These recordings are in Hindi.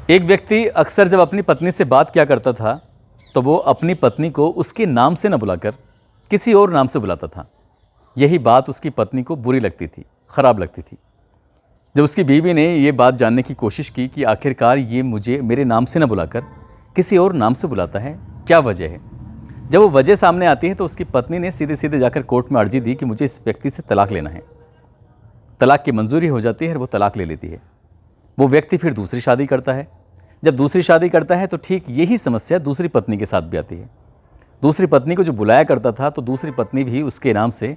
एक व्यक्ति अक्सर जब अपनी पत्नी से बात किया करता था तो वो अपनी पत्नी को उसके नाम से न बुलाकर किसी और नाम से बुलाता था। यही बात उसकी पत्नी को बुरी लगती थी, ख़राब लगती थी। जब उसकी बीवी ने ये बात जानने की कोशिश की कि आखिरकार ये मुझे मेरे नाम से न बुलाकर किसी और नाम से बुलाता है, क्या वजह है, जब वो वजह सामने आती है तो उसकी पत्नी ने सीधे सीधे जाकर कोर्ट में अर्जी दी कि मुझे इस व्यक्ति से तलाक लेना है। तलाक की मंजूरी हो जाती है और वो तलाक ले लेती है। वो व्यक्ति फिर दूसरी शादी करता है। जब दूसरी शादी करता है तो ठीक यही समस्या दूसरी पत्नी के साथ भी आती है। दूसरी पत्नी को जो बुलाया करता था तो दूसरी पत्नी भी उसके नाम से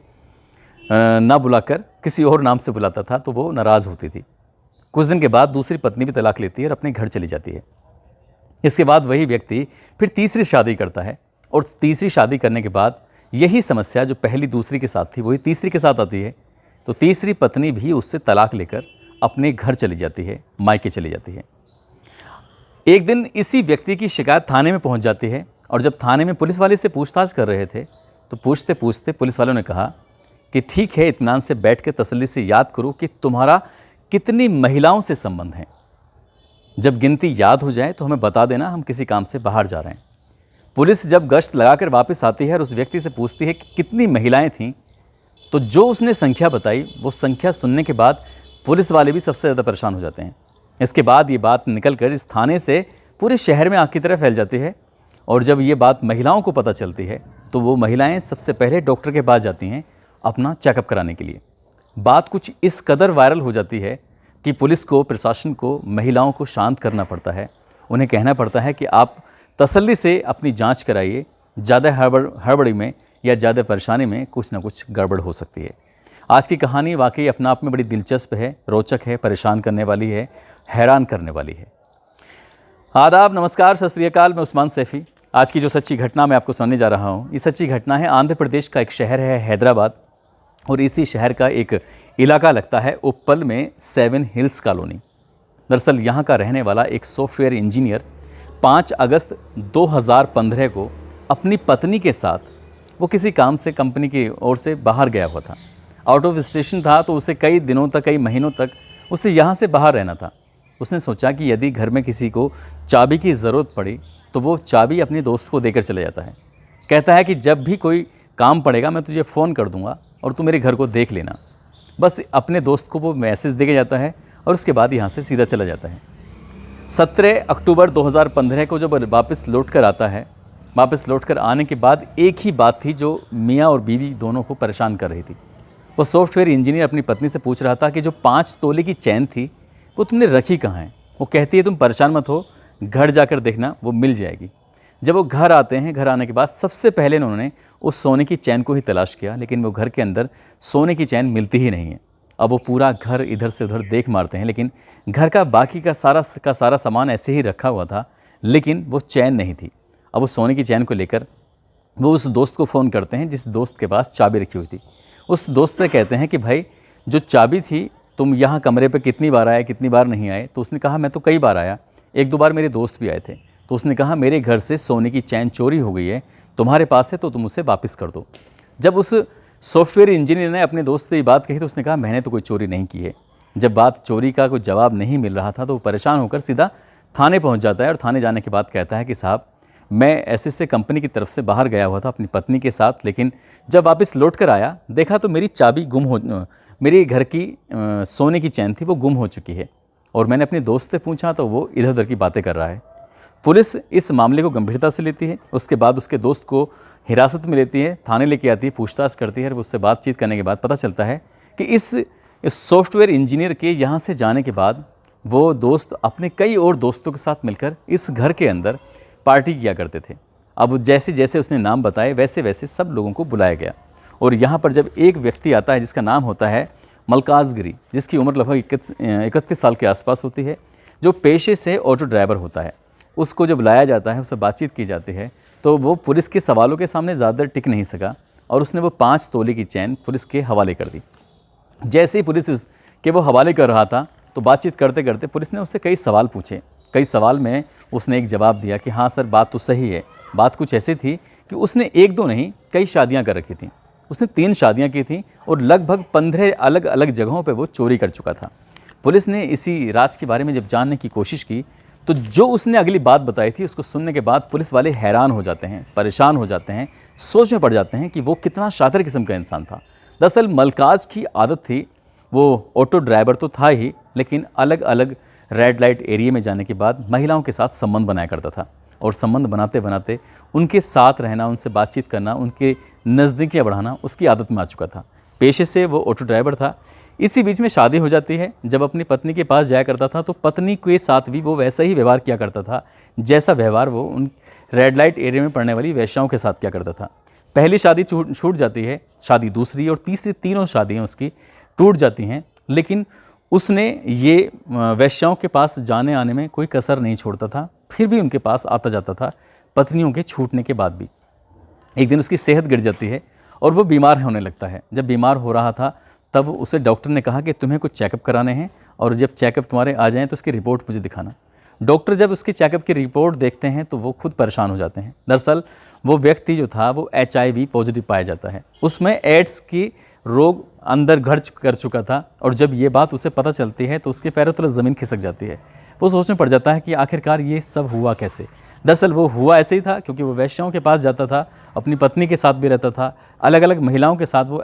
ना बुलाकर किसी और नाम से बुलाता था तो वो नाराज़ होती थी। कुछ दिन के बाद दूसरी पत्नी भी तलाक लेती है और अपने घर चली जाती है। इसके बाद वही व्यक्ति फिर तीसरी शादी करता है और तीसरी शादी करने के बाद यही समस्या जो पहली दूसरी के साथ थी वही तीसरी के साथ आती है। तो तीसरी पत्नी भी उससे तलाक लेकर अपने घर चली जाती है, मायके चली जाती है। एक दिन इसी व्यक्ति की शिकायत थाने में पहुंच जाती है और जब थाने में पुलिस वाले से पूछताछ कर रहे थे तो पूछते पूछते पुलिस वालों ने कहा कि ठीक है, इत्मीनान से बैठ के तसल्ली से याद करो कि तुम्हारा कितनी महिलाओं से संबंध है। जब गिनती याद हो जाए तो हमें बता देना, हम किसी काम से बाहर जा रहे हैं। पुलिस जब गश्त लगाकर वापस आती है और उस व्यक्ति से पूछती है कि कितनी महिलाएं थीं, तो जो उसने संख्या बताई वो संख्या सुनने के बाद पुलिस वाले भी सबसे ज़्यादा परेशान हो जाते हैं। इसके बाद ये बात निकलकर इस थाने से पूरे शहर में आग की तरह फैल जाती है और जब ये बात महिलाओं को पता चलती है तो वो महिलाएं सबसे पहले डॉक्टर के पास जाती हैं अपना चेकअप कराने के लिए। बात कुछ इस कदर वायरल हो जाती है कि पुलिस को, प्रशासन को महिलाओं को शांत करना पड़ता है। उन्हें कहना पड़ता है कि आप तसल्ली से अपनी जांच कराइए, ज़्यादा हड़बड़ी में या ज़्यादा परेशानी में कुछ ना कुछ गड़बड़ हो सकती है। आज की कहानी वाकई अपने आप में बड़ी दिलचस्प है, रोचक है, परेशान करने वाली है, हैरान करने वाली है। आदाब, नमस्कार, सत श्री अकाल। मैं उस्मान सैफ़ी। आज की जो सच्ची घटना मैं आपको सुनाने जा रहा हूँ, ये सच्ची घटना है आंध्र प्रदेश का एक शहर है हैदराबाद और इसी शहर का एक इलाका लगता है उप्पल में 7 हिल्स कॉलोनी। दरअसल यहाँ का रहने वाला एक सॉफ्टवेयर इंजीनियर 5 अगस्त 2015 को अपनी पत्नी के साथ वो किसी काम से कंपनी की ओर से बाहर गया हुआ था। आउट ऑफ स्टेशन था तो उसे कई दिनों तक, कई महीनों तक उसे यहाँ से बाहर रहना था। उसने सोचा कि यदि घर में किसी को चाबी की ज़रूरत पड़ी तो वो चाबी अपने दोस्त को देकर चले जाता है। कहता है कि जब भी कोई काम पड़ेगा मैं तुझे फ़ोन कर दूंगा और तू मेरे घर को देख लेना। बस अपने दोस्त को वो मैसेज देके जाता है और उसके बाद यहाँ से सीधा चला जाता है। 17 अक्टूबर 2015 को जब वापस लौट कर आता है, वापस लौट कर आने के बाद एक ही बात थी जो मियाँ और बीवी दोनों को परेशान कर रही थी। वो सॉफ्टवेयर इंजीनियर अपनी पत्नी से पूछ रहा था कि जो 5 तोले की चैन थी वो तुमने रखी कहाँ है। वो कहती है तुम परेशान मत हो, घर जाकर देखना, वो मिल जाएगी। जब वो घर आते हैं, घर आने के बाद सबसे पहले उन्होंने उस सोने की चैन को ही तलाश किया, लेकिन वो घर के अंदर सोने की चैन मिलती ही नहीं है। अब वो पूरा घर इधर से उधर देख मारते हैं, लेकिन घर का बाकी का सारा सामान ऐसे ही रखा हुआ था, लेकिन वो चैन नहीं थी। अब वो सोने की चैन को लेकर वो उस दोस्त को फ़ोन करते हैं जिस दोस्त के पास चाबी रखी हुई थी। उस दोस्त से कहते हैं कि भाई जो चाबी थी, तुम यहाँ कमरे पे कितनी बार आए, कितनी बार नहीं आए। तो उसने कहा मैं तो कई बार आया, 1-2 बार मेरे दोस्त भी आए थे। तो उसने कहा मेरे घर से सोने की चैन चोरी हो गई है, तुम्हारे पास है तो तुम उसे वापस कर दो। जब उस सॉफ्टवेयर इंजीनियर ने अपने दोस्त से ये बात कही तो उसने कहा मैंने तो कोई चोरी नहीं की है। जब बात चोरी का कोई जवाब नहीं मिल रहा था तो वो परेशान होकर सीधा थाने पहुँच जाता है और थाने जाने के बाद कहता है कि साहब मैं ऐसे कंपनी की तरफ से बाहर गया हुआ था अपनी पत्नी के साथ, लेकिन जब वापस लौट कर आया देखा तो मेरी चाबी मेरे घर की सोने की चैन थी वो गुम हो चुकी है। और मैंने अपने दोस्त से पूछा तो वो इधर उधर की बातें कर रहा है। पुलिस इस मामले को गंभीरता से लेती है। उसके बाद उसके दोस्त को हिरासत में लेती है, थाने लेके आती है, पूछताछ करती है और उससे बातचीत करने के बाद पता चलता है कि इस सॉफ्टवेयर इंजीनियर के यहाँ से जाने के बाद वो दोस्त अपने कई और दोस्तों के साथ मिलकर इस घर के अंदर पार्टी किया करते थे। अब जैसे जैसे उसने नाम बताए वैसे वैसे सब लोगों को बुलाया गया और यहाँ पर जब एक व्यक्ति आता है जिसका नाम होता है मलकाज गिरी, जिसकी उम्र लगभग 31 साल के आसपास होती है, जो पेशे से ऑटो ड्राइवर होता है, उसको जब लाया जाता है, उससे बातचीत की जाती है तो वो पुलिस के सवालों के सामने ज़्यादा टिक नहीं सका और उसने वो 5 तोले की चैन पुलिस के हवाले कर दी। जैसे ही पुलिस के वो हवाले कर रहा था तो बातचीत करते करते पुलिस ने उससे कई सवाल पूछे। कई सवाल में उसने एक जवाब दिया कि हाँ सर बात तो सही है। बात कुछ ऐसी थी कि उसने 1-2 नहीं कई शादियां कर रखी थीं। उसने 3 शादियां की थीं और लगभग 15 अलग अलग जगहों पे वो चोरी कर चुका था। पुलिस ने इसी राज के बारे में जब जानने की कोशिश की तो जो उसने अगली बात बताई थी उसको सुनने के बाद पुलिस वाले हैरान हो जाते हैं, परेशान हो जाते हैं, सोच में पड़ जाते हैं कि वो कितना शातिर किस्म का इंसान था। दरअसल मलकाज की आदत थी, वो ऑटो ड्राइवर तो था ही, लेकिन अलग अलग रेड लाइट एरिया में जाने के बाद महिलाओं के साथ संबंध बनाया करता था, और संबंध बनाते बनाते उनके साथ रहना, उनसे बातचीत करना, उनके नज़दीकियाँ बढ़ाना उसकी आदत में आ चुका था। पेशे से वो ऑटो ड्राइवर था। इसी बीच में शादी हो जाती है। जब अपनी पत्नी के पास जाया करता था तो पत्नी के साथ भी वो वैसा ही व्यवहार किया करता था जैसा व्यवहार वो उन रेड लाइट एरिया में पड़ने वाली वेश्याओं के साथ किया करता था। पहली शादी छूट जाती है, शादी दूसरी और तीसरी, तीनों शादियाँ उसकी टूट जाती हैं, लेकिन उसने ये वेश्याओं के पास जाने आने में कोई कसर नहीं छोड़ता था, फिर भी उनके पास आता जाता था पत्नियों के छूटने के बाद भी। एक दिन उसकी सेहत गिर जाती है और वो बीमार होने लगता है। जब बीमार हो रहा था तब उसे डॉक्टर ने कहा कि तुम्हें कुछ चेकअप कराने हैं, और जब चेकअप तुम्हारे आ जाएं तो उसकी रिपोर्ट मुझे दिखाना। डॉक्टर जब उसकी चेकअप की रिपोर्ट देखते हैं तो वो खुद परेशान हो जाते हैं। दरअसल वो व्यक्ति जो था वो HIV पॉजिटिव पाया जाता है, उसमें एड्स की रोग अंदर घर कर चुका था, और जब ये बात उसे पता चलती है तो उसके पैरों तले ज़मीन खिसक जाती है। वो सोचने पड़ जाता है कि आखिरकार ये सब हुआ कैसे। दरअसल वो हुआ ऐसे ही था क्योंकि वो वेश्याओं के पास जाता था, अपनी पत्नी के साथ भी रहता था, अलग अलग महिलाओं के साथ वो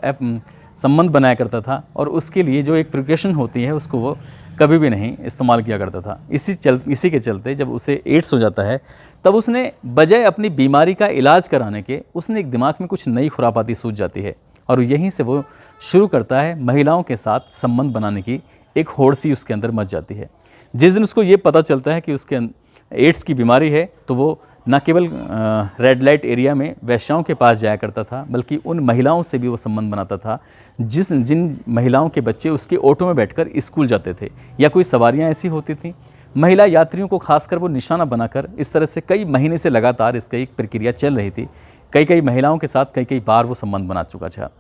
संबंध बनाया करता था, और उसके लिए जो एक प्रिकॉशन होती है उसको वो कभी भी नहीं इस्तेमाल किया करता था। इसी के चलते जब उसे एड्स हो जाता है तब उसने बजाय अपनी बीमारी का इलाज कराने के उसने एक दिमाग में कुछ नई खुरापाती सूझ जाती है, और यहीं से वो शुरू करता है महिलाओं के साथ संबंध बनाने की एक होड़ सी उसके अंदर मच जाती है। जिस दिन उसको ये पता चलता है कि उसके एड्स की बीमारी है तो वो न केवल रेड लाइट एरिया में वेश्याओं के पास जाया करता था, बल्कि उन महिलाओं से भी वो संबंध बनाता था जिन महिलाओं के बच्चे उसके ऑटो में बैठकर स्कूल जाते थे, या कोई सवारियां ऐसी होती थीं। महिला यात्रियों को खासकर वो निशाना बनाकर इस तरह से कई महीने से लगातार इसका एक प्रक्रिया चल रही थी। कई महिलाओं के साथ कई बार वो संबंध बना चुका था।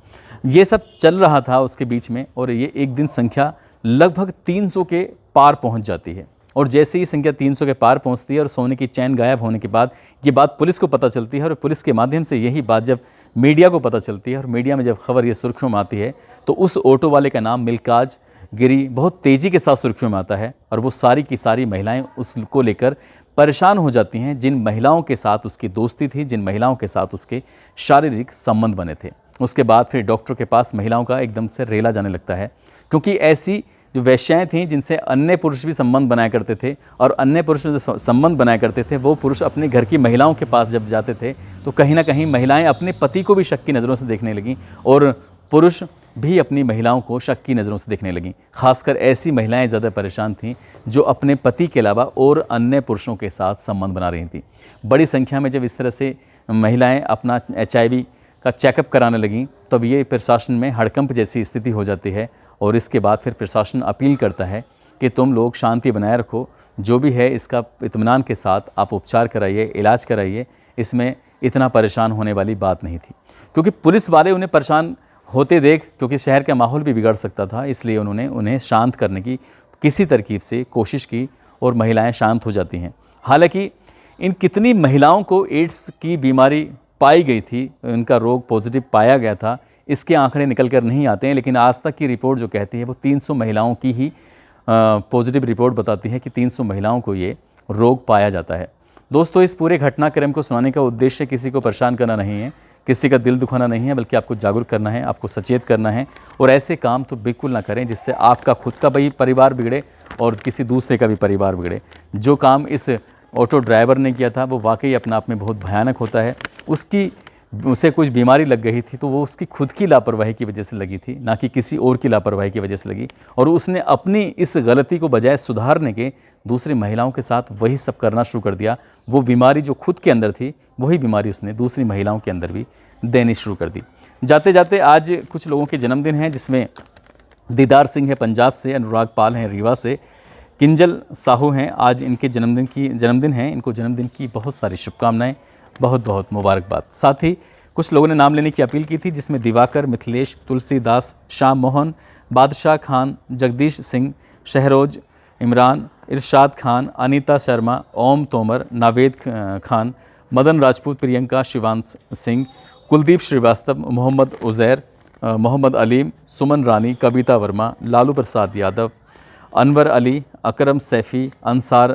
ये सब चल रहा था उसके बीच में, और ये एक दिन संख्या लगभग 300 के पार पहुंच जाती है। और जैसे ही संख्या 300 के पार पहुंचती है और सोने की चैन गायब होने के बाद ये बात पुलिस को पता चलती है, और पुलिस के माध्यम से यही बात जब मीडिया को पता चलती है, और मीडिया में जब खबर ये सुर्खियों में आती है, तो उस ऑटो वाले का नाम मिलकाज गिरी बहुत तेज़ी के साथ सुर्खियों में आता है, और वो सारी की सारी महिलाएं उसको लेकर परेशान हो जाती हैं जिन महिलाओं के साथ उसकी दोस्ती थी, जिन महिलाओं के साथ उसके शारीरिक संबंध बने थे। उसके बाद फिर डॉक्टर के पास महिलाओं का एकदम से रेला जाने लगता है, क्योंकि ऐसी जो वेश्याएं थीं जिनसे अन्य पुरुष भी संबंध बनाया करते थे, और अन्य पुरुष जो संबंध बनाया करते थे वो पुरुष अपने घर की महिलाओं के पास जब जाते थे तो कहीं ना कहीं महिलाएं अपने पति को भी शक की नज़रों से देखने लगीं, और पुरुष भी अपनी महिलाओं को शक की नज़रों से देखने लगीं। खासकर ऐसी महिलाएं ज़्यादा परेशान थीं जो अपने पति के अलावा और अन्य पुरुषों के साथ संबंध बना रही थीं। बड़ी संख्या में जब इस तरह से महिलाएं अपना HIV का चेकअप कराने लगीं तब ये प्रशासन में हड़कंप जैसी स्थिति हो जाती है, और इसके बाद फिर प्रशासन अपील करता है कि तुम लोग शांति बनाए रखो, जो भी है इसका इत्मीनान के साथ आप उपचार कराइए, इलाज कराइए, इसमें इतना परेशान होने वाली बात नहीं थी। क्योंकि पुलिस वाले उन्हें परेशान होते देख, क्योंकि शहर का माहौल भी बिगड़ सकता था, इसलिए उन्होंने उन्हें शांत करने की किसी तरकीब से कोशिश की और महिलाएं शांत हो जाती हैं। हालांकि इन कितनी महिलाओं को एड्स की बीमारी पाई गई थी, इनका रोग पॉजिटिव पाया गया था, इसके आंकड़े निकल कर नहीं आते हैं, लेकिन आज तक की रिपोर्ट जो कहती है वो 300 महिलाओं की ही पॉजिटिव रिपोर्ट बताती है कि 300 महिलाओं को ये रोग पाया जाता है। दोस्तों, इस पूरे घटनाक्रम को सुनाने का उद्देश्य किसी को परेशान करना नहीं है, किसी का दिल दुखाना नहीं है, बल्कि आपको जागरूक करना है, आपको सचेत करना है, और ऐसे काम तो बिल्कुल ना करें जिससे आपका खुद का भी परिवार बिगड़े और किसी दूसरे का भी परिवार बिगड़े। जो काम इस ऑटो ड्राइवर ने किया था वो वाकई अपने आप में बहुत भयानक होता है। उसे कुछ बीमारी लग गई थी तो वो उसकी खुद की लापरवाही की वजह से लगी थी, ना कि किसी और की लापरवाही की वजह से लगी, और उसने अपनी इस गलती को बजाय सुधारने के दूसरी महिलाओं के साथ वही सब करना शुरू कर दिया। वो बीमारी जो खुद के अंदर थी वही बीमारी उसने दूसरी महिलाओं के अंदर भी देनी शुरू कर दी। जाते जाते आज कुछ लोगों के जन्मदिन हैं, जिसमें दीदार सिंह है पंजाब से, अनुराग पाल हैं रीवा से, किंजल साहू हैं, आज इनके जन्मदिन है। इनको जन्मदिन की बहुत सारी शुभकामनाएं, बहुत बहुत मुबारकबाद। साथ ही कुछ लोगों ने नाम लेने की अपील की थी, जिसमें दिवाकर, मिथिलेश, तुलसीदास, श्याम मोहन, बादशाह खान, जगदीश सिंह, शहरोज, इमरान, इरशाद खान, अनीता शर्मा, ओम तोमर, नावेद खान, मदन राजपूत, प्रियंका, शिवांश सिंह, कुलदीप श्रीवास्तव, मोहम्मद उज़ैर, मोहम्मद अलीम, सुमन रानी, कविता वर्मा, लालू प्रसाद यादव, अनवर अली, अकरम सैफ़ी, अंसार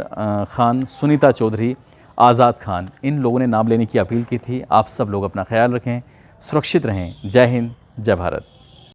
खान, सुनीता चौधरी, आज़ाद खान, इन लोगों ने नाम लेने की अपील की थी। आप सब लोग अपना ख्याल रखें, सुरक्षित रहें। जय हिंद, जय भारत।